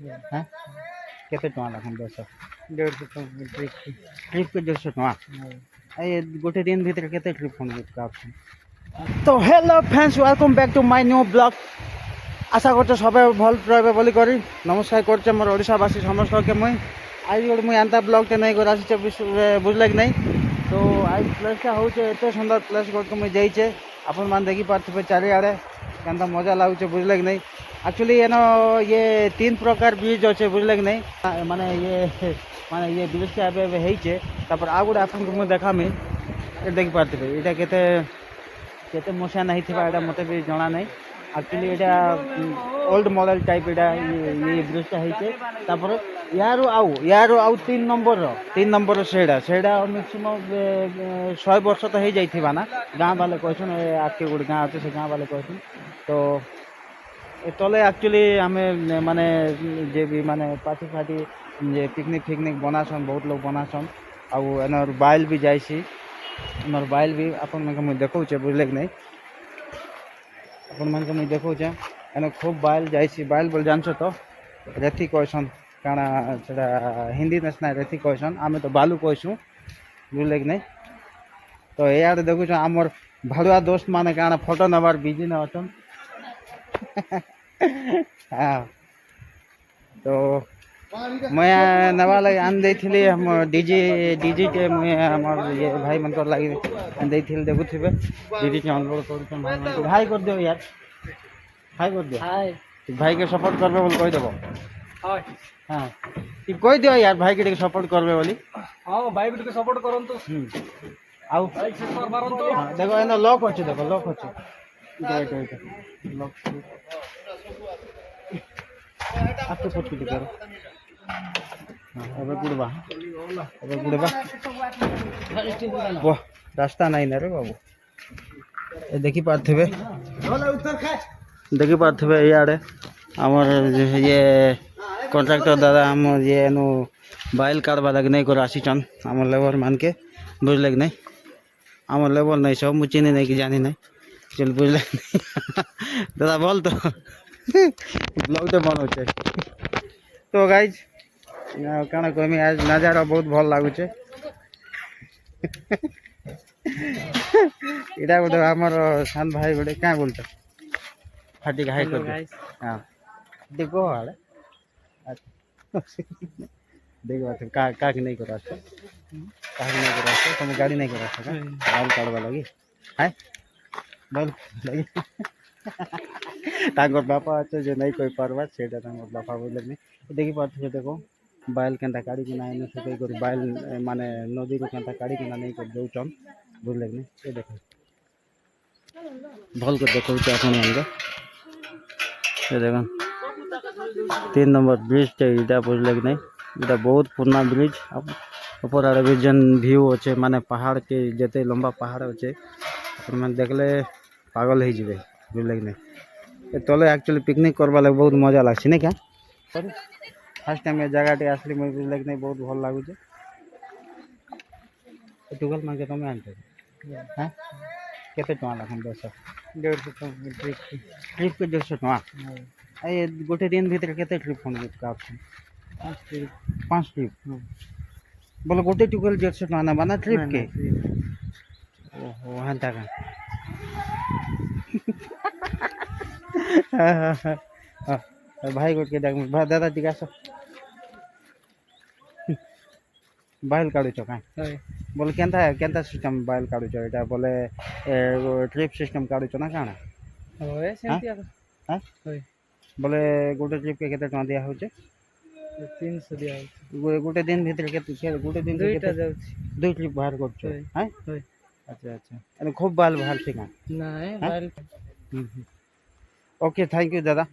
हाँ केते टका लाखन 150 ट्रिप के 150 टका ए गोटे दिन भीतर केते ट्रिप फोन का तो hello friends welcome back to my new blog आशा करते सब भल रही बोली करी नमस्कार करते मोर ओडावासी समस्त के मुई आज गोटे मुझे एंता ब्लॉगटे नहीं कर बुझल कि नहीं तो आज प्लेसटा हूँ एत सुंदर प्लेस गोटे मुझे जाइए आपण मैंने देखी पारे चारिआड़े के मजा लगुचे बुझल कि नहीं एक्चुअली ये 3 प्रकार ब्रिज अच्छे बुझल कि नहीं माने ये ब्रिजटा होइचे तापर आ गोटे आपन को देखामी देखी पारे यहाँ केते मसीहा नहीं थी मत भी जना नहीं एक्चुअली यहाँ ओल्ड मॉडल टाइप ये ब्रिजटा होइचे यार आउ 3 नंबर सेड़ा मैक्सिमम 100 वर्ष तो हो जाइथिबा ना गाँ वाले कहसन आके गोटे गाँ अच्छे से गाँ वाले कहसन तो तले एक्चुअली आम माने जे भी माने पार्टी फाटी जे पिकनिक बनासन बहुत लोग बनासन आउ एनर बाइल भी जाइसी एनर बाइल भी अपन मैं देखौचे बुझले कि नहीं अपन मन के मुझे देखौचे एने खूब बाइल जाइसी बाइल बोल जानछ तो रेथी कहसन काना सेटा हिंदी नेशनल रेथी कहसन आमे तो बालू कहसु बुझले कि नहीं तो यार देखुछ आमर भाड़ुआ दोस्त माने काना फोटो नबार बिजी न अछन हाँ तो मैं नवा लगे आन देथिली हम डीजी के मैं हमर ये भाई मन कर लगी आन देथिल देखुथिबे डीजी के अनलोड करछन भाई मन को हाई कर दियो यार हाई कर दियो हाय भाई के सपोर्ट करबे बोल कहि देबो हाय हां ती कहि दियो यार भाई के सपोर्ट करबे बोली हां भाई के सपोर्ट करन तो आउ लाइक शेयर मारन तो देखो एना लॉक होचे देखो लॉक होचे इधर लॉक आपके फोट की करो अबे गुड़बा वो रास्ता नहीं ना रे बाबू ए देखी पारथिबे याडे हमर ये कॉन्ट्रैक्टर दादा हम ये नु बाइल काटबा लगे नहीं कर आसीचन हमर लेबर मान के बुझले कि नहीं हमर लेबर नहीं सब मुचिनी नहीं कि जानी नहीं चल बुझले दादा बोल तो ब्लॉग तो बन होचे तो गाइज काना कहमी आज नजारा बहुत भल लगुचे इटा गोटे आमर सान भाई गोटे क्या बोलते फाटी हाई कर हाँ देखो आड़े देखो का नहीं कर तुम गाड़ी नहीं कर बाल काटवा लगी है बाल लगी तांगर बापा अच्छे जो नहीं कोई पार्वा से बापा बोले नहीं देखी पारे देखो बाइल केन्ता काढ़ी किना इन से कई बाइल माने नदी को केन्ता काढ़ी किना नहीं कर दौचन बुझले कि नहीं ये देखो भल कर देखो अपन मन ये देखो 3 नंबर ब्रिज इटा बुझले कि नहीं इटा बहुत पुराना ब्रिज ऊपर आड़े भी जन व्यू अच्छे माने पहाड़ के जते लंबा पहाड़ अच्छे मैंने देखले पागल हो जाए बुझले कि नहीं तले एक्चुअली पिकनिक करवा लगे बहुत मजा लगसी नहीं क्या फर्स्ट टाइम ये जगह आसली मुझे बुझले कि नहीं बहुत भल लगुचे टुगल मान के तुम आनते हाँ केते टका लाखन 150 ट्रिप के 150 टका ए गोटे दिन भीतर केते ट्रिप फोन का ऑप्शन 5 ट्रिप बोले गोटे टुगल 150 टका ना बना ट्रिप के ओहो हंता का भाई गोट के देख दादा टिका सब बाइल काढुच का बोले केनता सिस्टम बाइल काढुच एटा बोले ट्रिप सिस्टम काढुच ना काना होय सेंतिया हां होय बोले गोटे ट्रिप के केते टका दिया होचे 300 दिया होचे गोटे दिन भीतर केते गोटे दिन दो ट्रिप बाहर करछ हैं होय अच्छा अरे खूब बाल बाहर से का नहीं बाइल ओके थैंक यू दादा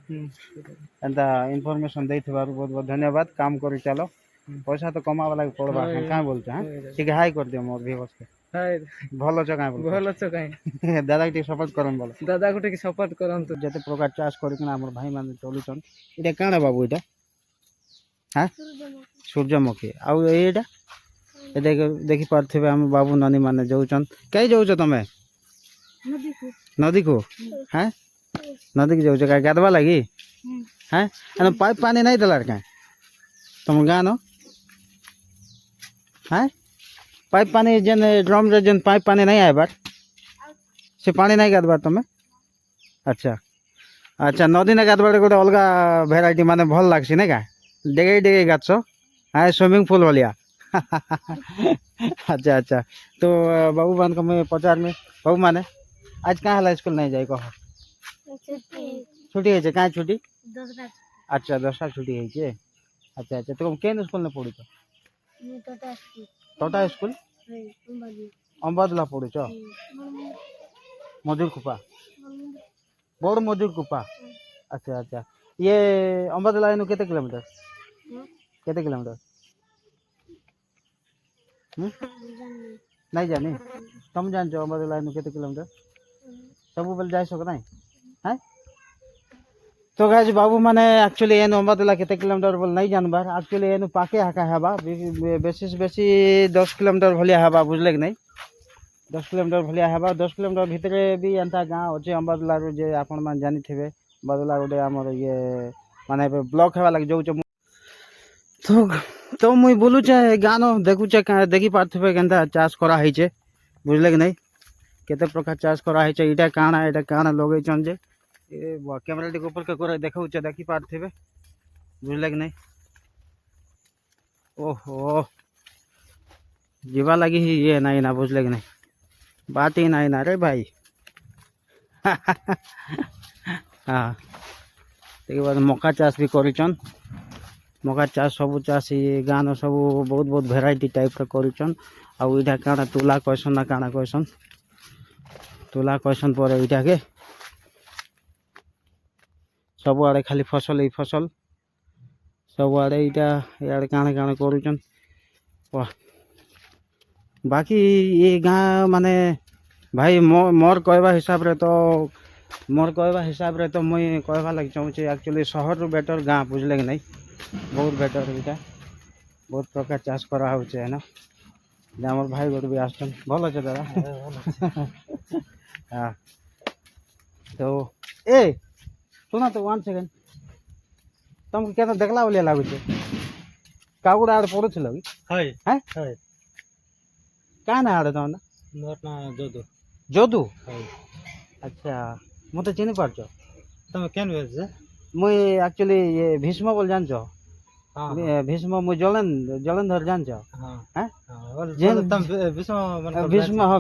एंता इनफॉरमेशन देथिबारु बहुत बहुत धन्यवाद काम करी चलो पैसा तो कमा वाला पड़बा का बोलते हैं ठीक है हाई कर दियो मोर व्यूअर्स के हाय भलो छ का बोल भलो छ का दादा के सपोर्ट करन बोलो दादा को सपोर्ट करन तो जते प्रकार चाष करिकन हमर भाई मान चलुचन इटा काना बाबू इटा हां सूर्यमुखी आउ एटा ए देखि पारथिबे हम बाबू नानी माने जाउचन कई जाउछ तमे नदी को हां नदी के जाउछ का गादवा लगी हैं एनो पाइप पानी नहीं देलार क्या तुम गाँ न हैं पाइप पानी जेन ड्रम रे जेन पाइप पानी नहीं आए बार से पानी नहीं गाधबार तुम्हें अच्छा अच्छा नदी ने गाधबार गोटे अलग भेराइटी माने भल लागसी ना क्या डेगे डेगे गाछ हाँ स्विमिंग पूल भलिया अच्छा अच्छा तो बाबू मान को मैं पचार में बाबू माने आज कहाँ है स्कूल नहीं जाए कह छुट्टी है कहाँ छुट्टी अच्छा 10टा छुट्टी है अच्छा अच्छा तुम केन स्कूल में पढ़ुच टोटा स्कूल अंबादला पढ़ुच मजूर कुपा बड़ मजूर कुपा अच्छा अच्छा ये अंबादला इनु केते किलोमीटर नहीं जानी तुम जान अंबादला इनु केते किलोमीटर सब बेल जाए सक नहीं हैं तो गाइस बाबू माने एक्चुअली एनु अंबादला केते किलोमीटर बोल नहीं जानबार एक्चुअली एनु पाके हाका हेबा बेसिस बेसी 10 किलोमीटर भलिया हेबा बुझले कि नहीं 10 किलोमीटर भलिया हेबा 10 किलोमीटर भितरे भी एंता गाँव अच्छे अंबादला जे आपण मान जानी थे अंबादला गोटे आमर ये माने ब्लॉक हेबा लग जाऊ तो तो मुई बोलू चे गाँव देखुचे देखी पार्थे केन्ता चाष करा है बुझले कि नहीं केते प्रकार चाष करा है इटा काଣା लगे जे कैमरा टी ऊपर के करे देखा देखी पार्थे बुझले कि नहीं ओहो जीवा लगी ही ये नहीं ना बुझले कि नहीं बात ही नहीं ना रे भाई हाँ ते बाद मका चाष भी करिचन मका चाष सब चाष ये गाँव सब बहुत बहुत भेराइटी टाइप करिचन आउ इटा काଣା तुला कहसन ना काଣା कहसन तुला कहसन पर इटा के सब आड़े खाली फसल फसल सब आड़े इटा यार काଣା काଣା करुचन वाह बाकी ये गाँ माने भाई मोर कहवा हिसाब रे तो मुई कहवा लग चाहूँचे एक्चुअली शहर रु बेटर गाँ बुझले कि नहीं बहुत बेटर इटा बहुत प्रकार चाष करा होचे है ना आमर भाई गोटे भी आसन भल अच्छे दादा हाँ तो ए सुना तो 1 सेकेंड तुमको क्या देखला बोलिया लगुचे कागुड़ा आड़े पड़ुल कि क्या ना आड़े तुम मोर ना जोदू जोदू अच्छा मु तो चिनी पार्छ तुम केन बेज मुई एक्चुअली ये भीष्म बोल जान हां भीष्म मुई जलंधर जान हां हैं जेन तुम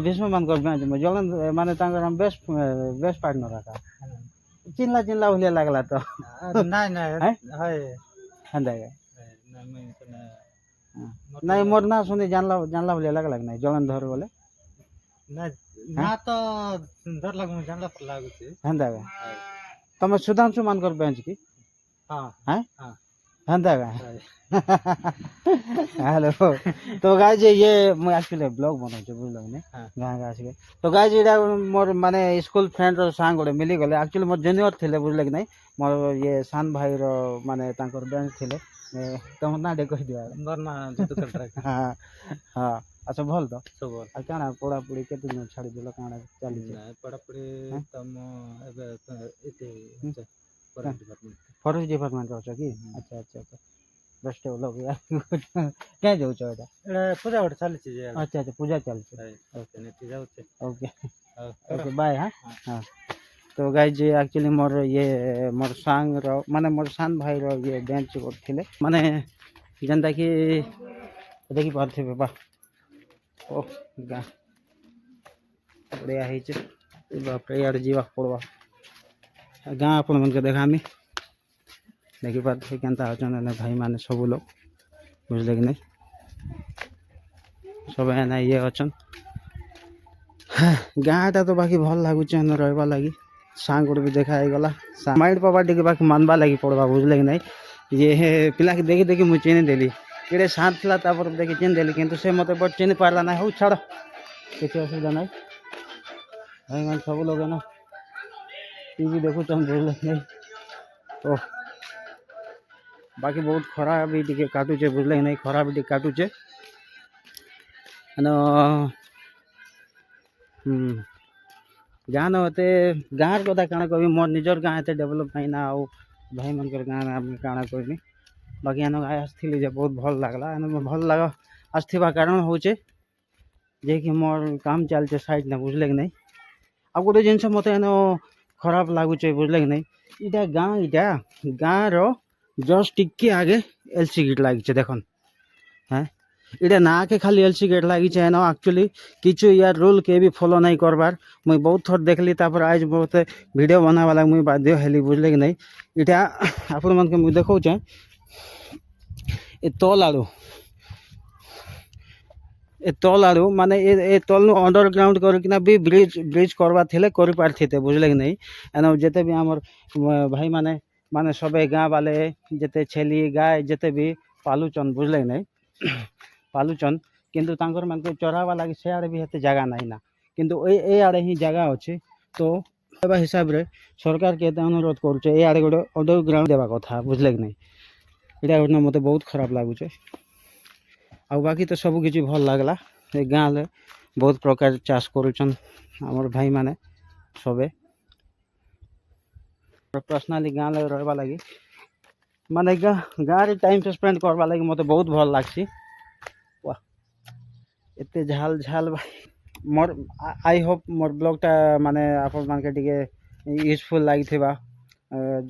भीष्म मन कर जान मुई जलंधर माने तांगर हम बेस्ट पार्टनर रखा चिल्ला भलिया लागला तो नहीं नहीं है हंदा नहीं मोर ना सुनी जानला भलिया लागला नहीं जलंधर बोले ना तो डर लागु जानला पर लागु छी हंदा तुम सुधांशु मान कर बेंच की हां हैं हां हंदा हेलो तो गाइस ये मैं एक्चुअली ब्लॉग बनाउ छ बुझलो ने गाँ गाँ से तो गाइस इडा मोर माने स्कूल फ्रेंड रो सांग गोटे मिली गले एक्चुअली मोर जूनियर थिले बुझले कि नहीं मोर ये सान भाई रो माने तांकर बेंच थिले तुम ना डे कह दिया मोर ना दुकान ट्रैक हां हां अच्छा भल तो सब बोल आ काना पड़ा पड़ी केते दिन छाड़ी देलो काना चली नहीं पड़ा पड़ी तम एबे इते फॉरेस्ट डिपार्टमेंट रो छ की अच्छा अच्छा अच्छा बेस्ट लोग यार क्या जाऊ छ एटा पूजा उठ चली छी अच्छा अच्छा पूजा चल छ ओके नेटी जाऊ छ ओके ओके बाय हां हां तो गाइस जी एक्चुअली मोर ये मोर सांग रो माने मोर सान भाई रो ये बेंच को थिले माने जनता की देखि पारथे बाबा ओ गा बढ़िया है छ बाप रे यार जीवा पड़वा गाँ अपन मन के देखामी देखी पारे केनता होचन भाई माने सब लोग बुझले कि नहीं सब एना ये अचन गाँटा तो बाकी भल लगुच रहा लगी सांग गोटे भी देखा गला माइंड पापा टे बाकी मानवा लगी पड़वा बुझले कि नहीं ये पिला के देखी देखी मुझे चिन्ह देली कि शांत था देखी चिन्ह देली किंतु से मत बट चिन्ह पारा ना हो छाड़ किसी असुविधा ना भाई मान सब लोग है ना टीवी देखु बुझले नहीं ओ बाकी बहुत खरा भी टे काटुचे बुझले कि नहीं खरा भी टे काटुचे गाँ न होते गाँव कथा क्या कह मोर निजर गाँ एत डेभलप नहीं ना भाई मनकर गाँ आम काଣା कहनी बाकी एन आसती जे बहुत भल लगला एन भल लग आसवा कारण हूँ जे कि मोर काम चलचे साइड ने बुझले कि नहीं आ गोटे जिनस मत एन खराब लगुचे बुझले कि नहीं इटा गाँ रो जस्ट टिके आगे एलसी गेट लगी देखन हाँ इटा ना के खाली एलसी गेट लगी एन एक्चुअली किचु यार रूल के भी फॉलो नहीं करबार मुई बहुत थर देखली तापर आज बहुत वीडियो बनावा लगे मुई बाध्य हेली बुझले कि नहीं इटा आपण मन के मुई देखौचे ए तल आड़ू ए तल आड़ू माने ए तल अंडरग्राउंड करकिना भी ब्रिज करवा थिले करि पारथिते बुझले कि नहीं एन जेते भी हमर भाई माने माने सबे गाँ वाले जेते छेली गाय जेते भी पालुचन बुझले कि नहीं पालुचन किंतु तांकर मान के चरावा लगे से आड़े भी हेते जगह नहीं ना किंतु ए आड़े ही जगह अच्छे तो हिसाब रे सरकार के अनुरोध करुचे ए आड़े गोटे अंडरग्राउंड देवा कथा बुझले कि नहीं इटा मत बहुत खराब लगुचे आ बाकी तो सब किसी भल लगला ए गाँ ले बहुत प्रकार चाष करुचन आमर भाई माने सबे पर्सनाली गाँ ले रहबा लगी माने गाँ रे टाइम स्पेंड करवा लगी मत बहुत भल लागसी वाह एते झाल झाल भाई मोर आई होप मोर ब्लॉगटा माने आपण मान के टिके यूजफुल लागी थिबा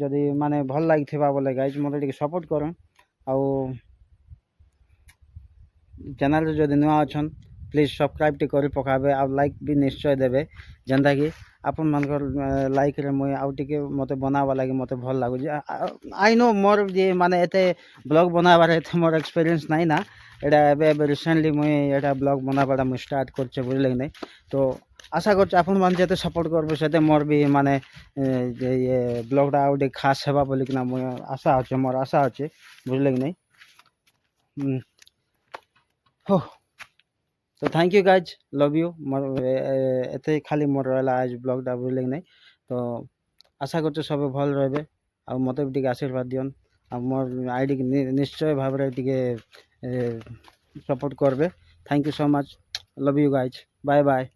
जदि माने भल लागी थिबा बोले गाइज मते टिके सपोर्ट करन आउ चैनल रे जदि नुआ अछन प्लीज सब्सक्राइब टी करि पकाबे आ लाइक भी निश्चय देबे जेंता कि आपन मानकर लाइक रे मुई आउ टिके मते बनावा लागि मते भल लागु आई नो मोर जे माने एते ब्लॉग बनाबार एते मोर एक्सपीरियंस नाही ना एटा एबे रिसेंटली मुई एटा ब्लॉग बनाबाटा मुई स्टार्ट करछे बुझले कि नहीं तो आशा करछ आपन मान जेते सपोर्ट करबो सेते मोर भी माने जे ये ब्लॉगटा आउ टिके खास हेबा बोली कि ना मुई आशा अछि मोर आशा अछि बुझले कि नहीं हो तो thank you guys love you more एते खाली मोर रहला आज ब्लॉगटा बुझले कि नहीं तो आशा करछ सब भल रहबे आ मते भी टिके आशीर्वाद दियन आ मोर आईडी के निश्चय भाव रे टिके सपोर्ट करबे thank you so much love you guys bye bye.